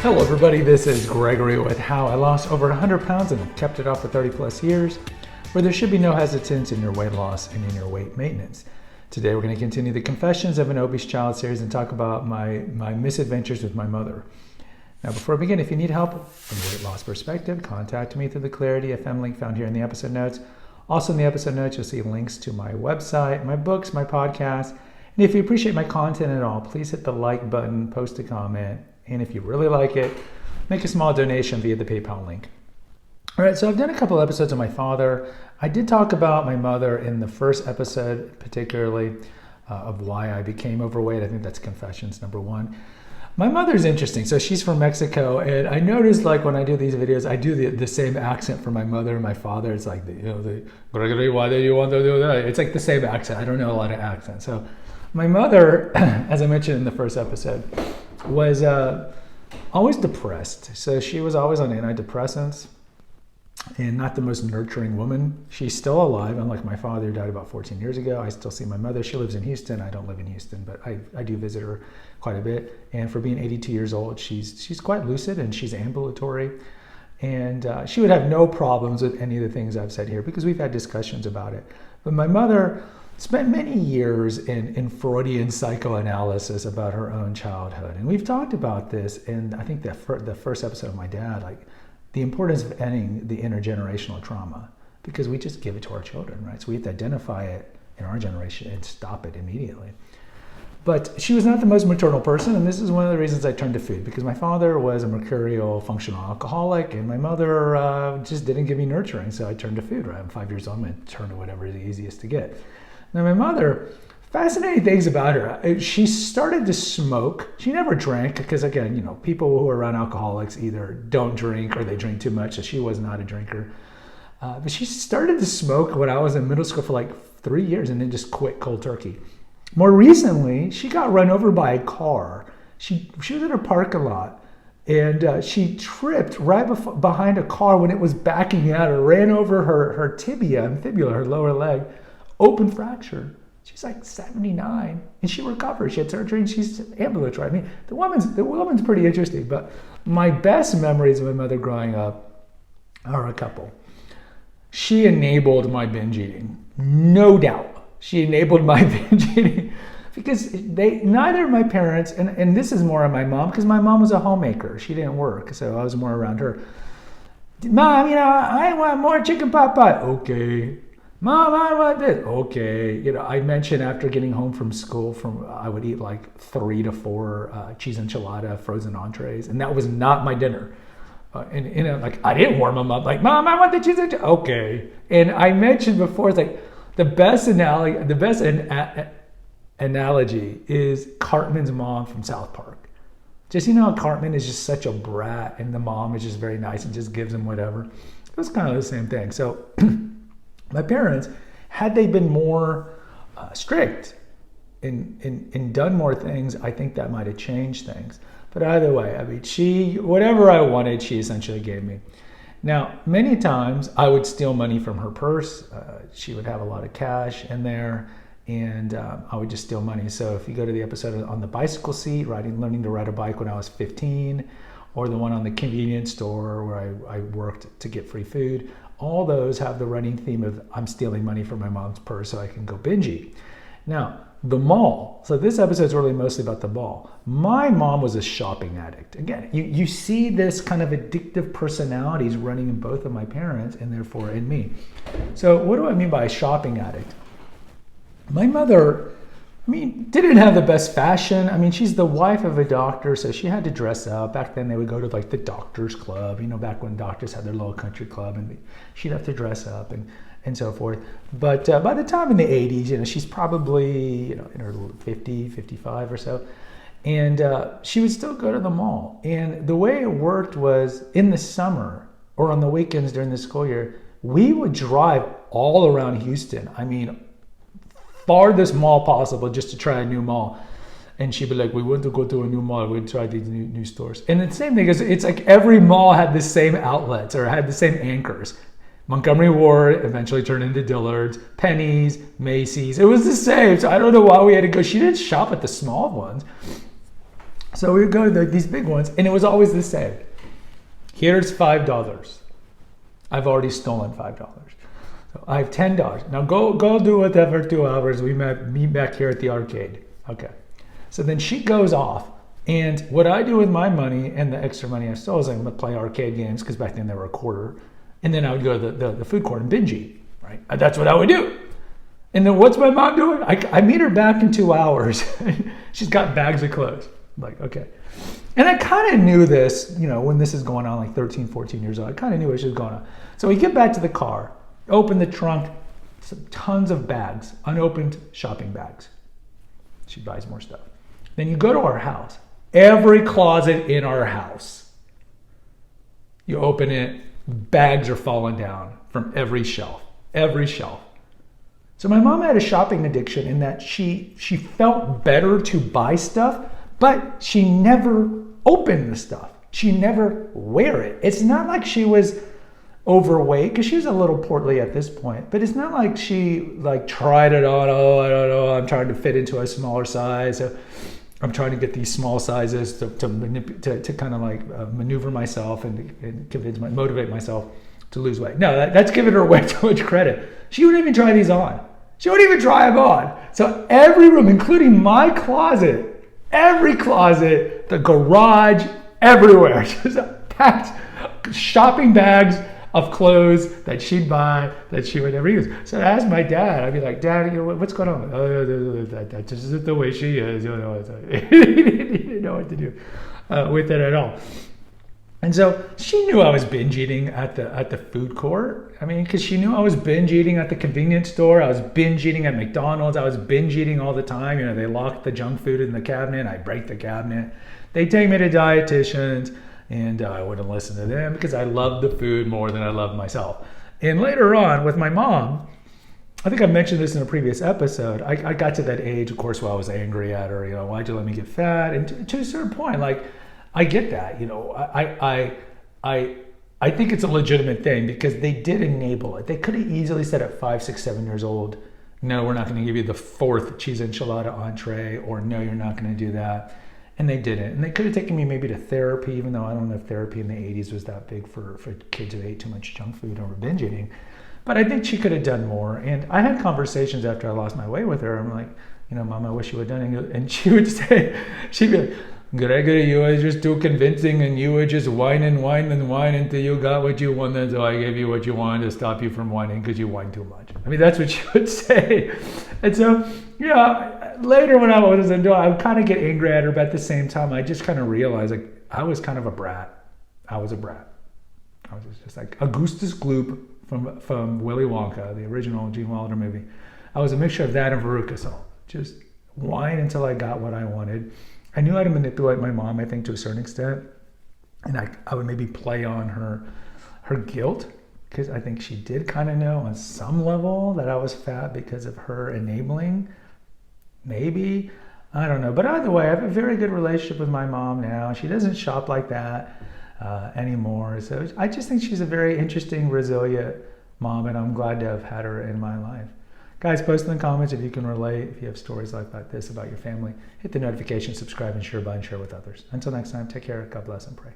Hello everybody, this is Gregory with How I Lost Over 100 Pounds and kept it off for 30 plus years, where there should be no hesitance in your weight loss and in your weight maintenance. Today we're going to continue the Confessions of an Obese Child series and talk about my misadventures with my mother. Now before I begin, if you need help from a weight loss perspective, contact me through the Clarity FM link found here in the episode notes. Also in the episode notes you'll see links to my website, my books, my podcast, and if you appreciate my content at all, please hit the like button, post a comment, and if you really like it, make a small donation via the PayPal link. All right, so I've done a couple episodes on my father. I did talk about my mother in the first episode, particularly of why I became overweight. I think that's Confessions number 1. My mother's interesting. So she's from Mexico, and I noticed like when I do these videos, I do the same accent for my mother and my father. It's like, Gregory, why do you want to do that? It's like the same accent. I don't know a lot of accents. So my mother, as I mentioned in the first episode, was always depressed. So she was always on antidepressants and not the most nurturing woman. She's still alive, unlike my father who died about 14 years ago. I still see my mother. She lives in Houston. I don't live in Houston, but I do visit her quite a bit. And for being 82 years old, she's quite lucid and she's ambulatory. And she would have no problems with any of the things I've said here because we've had discussions about it. But my mother spent many years in Freudian psychoanalysis about her own childhood. And we've talked about this in, I think, the first episode of my dad, like the importance of ending the intergenerational trauma, because we just give it to our children, right? So we have to identify it in our generation and stop it immediately. But she was not the most maternal person, and this is one of the reasons I turned to food, because my father was a mercurial functional alcoholic, and my mother just didn't give me nurturing, so I turned to food, right? I'm 5 years old, I'm going to turn to whatever is the easiest to get. Now my mother, fascinating things about her. She started to smoke. She never drank because, again, people who are around alcoholics either don't drink or they drink too much, so she was not a drinker. But she started to smoke when I was in middle school for like 3 years and then just quit cold turkey. More recently, she got run over by a car. She was in a parking lot and she tripped right behind a car when it was backing out and ran over her tibia and fibula, her lower leg. Open fracture. She's like 79 and she recovered. She had surgery and she's ambulatory. I mean, the woman's pretty interesting, but my best memories of my mother growing up are a couple. She enabled my binge eating. No doubt. She enabled my binge eating because neither of my parents, and this is more on my mom, because my mom was a homemaker. She didn't work, so I was more around her. Mom, I want more chicken pot pie. Okay. Mom, I want this. Okay. I mentioned after getting home from school, I would eat like 3 to 4 cheese enchilada frozen entrees, and that was not my dinner. Like I didn't warm them up. Like, Mom, I want the cheese enchilada. Okay. And I mentioned before, it's like the best analogy is Cartman's mom from South Park. Just how Cartman is just such a brat, and the mom is just very nice and just gives him whatever. It was kind of the same thing. So. My parents, had they been more strict and done more things, I think that might have changed things. But either way, I mean, whatever I wanted, she essentially gave me. Now, many times I would steal money from her purse. She would have a lot of cash in there, and I would just steal money. So if you go to the episode on the bicycle seat, learning to ride a bike when I was 15, or the one on the convenience store where I worked to get free food, all those have the running theme of I'm stealing money from my mom's purse so I can go binge eat. Now, the mall. So this episode is really mostly about the mall. My mom was a shopping addict. Again, you see this kind of addictive personalities running in both of my parents and therefore in me. So what do I mean by a shopping addict? My mother, didn't have the best fashion. She's the wife of a doctor, so she had to dress up. Back then, they would go to like the doctor's club, back when doctors had their little country club, and she'd have to dress up and so forth. But by the time in the 80s, she's probably, in her 50, 55 or so. And she would still go to the mall. And the way it worked was in the summer or on the weekends during the school year, we would drive all around Houston. Farthest mall possible just to try a new mall. And she'd be like, we want to go to a new mall. We'd try these new stores. And the same thing is, it's like every mall had the same outlets or had the same anchors. Montgomery Ward eventually turned into Dillard's, Penny's, Macy's. It was the same. So I don't know why we had to go. She didn't shop at the small ones. So we would go to these big ones, and it was always the same. Here's $5. I've already stolen $5. So I have $10. Now go do whatever 2 hours. We meet back here at the arcade. Okay. So then she goes off, and what I do with my money and the extra money I stole is I'm gonna play arcade games, because back then they were a quarter, and then I would go to the food court and binge eat. Right? That's what I would do. And then what's my mom doing? I meet her back in 2 hours. She's got bags of clothes. I'm like, okay. And I kind of knew this, when this is going on, like 13, 14 years old. I kind of knew what was going on. So we get back to the car, open the trunk, tons of bags, unopened shopping bags. She buys more stuff. Then you go to our house. Every closet in our house, you open it, bags are falling down from every shelf. Every shelf. So my mom had a shopping addiction in that she felt better to buy stuff, but she never opened the stuff. She never wear it. It's not like she was overweight, because she was a little portly at this point, but it's not like she tried it on. Oh, I don't know, I'm trying to fit into a smaller size. I'm trying to get these small sizes to kind of maneuver myself and motivate myself to lose weight. No, that's giving her way too much credit. She wouldn't even try these on. She wouldn't even try them on. So every room, including my closet, every closet, the garage, everywhere, just packed shopping bags of clothes that she'd buy that she would never use. So I asked my dad, I'd be like, Dad, what's going on? Oh, that's just the way she is. He didn't know what to do with it at all. And so she knew I was binge eating at the food court. I mean, because she knew I was binge eating at the convenience store. I was binge eating at McDonald's. I was binge eating all the time. They locked the junk food in the cabinet. I break the cabinet. They take me to dietitians, and I wouldn't listen to them because I loved the food more than I loved myself. And later on with my mom, I think I mentioned this in a previous episode, I got to that age, of course, where I was angry at her, why'd you let me get fat? And to a certain point, I get that, I think it's a legitimate thing because they did enable it. They could have easily said at 5, 6, 7 years old, no, we're not going to give you the 4th cheese enchilada entree, or no, you're not going to do that. And they didn't. And they could have taken me maybe to therapy, even though I don't know if therapy in the 80s was that big for kids who ate too much junk food or were binge eating. But I think she could have done more. And I had conversations after I lost my weight with her. I'm like, Mom, I wish you would have done it. And she would say, she'd be like, Gregory, you were just too convincing, and you were just whining until you got what you wanted, so I gave you what you wanted to stop you from whining because you whine too much. I mean, that's what she would say. And so, later when I was an adult, I would kind of get angry at her, but at the same time, I just kind of realized, I was kind of a brat. I was a brat. I was just like Augustus Gloop from Willy Wonka, the original Gene Wilder movie. I was a mixture of that and Veruca Salt. Just whine until I got what I wanted. I knew how to manipulate my mom, I think, to a certain extent. And I would maybe play on her guilt, because I think she did kind of know on some level that I was fat because of her enabling. Maybe. I don't know. But either way, I have a very good relationship with my mom now. She doesn't shop like that anymore. So I just think she's a very interesting, resilient mom, and I'm glad to have had her in my life. Guys, post in the comments if you can relate, if you have stories like this about your family. Hit the notification, subscribe, and share with others. Until next time, take care, God bless, and pray.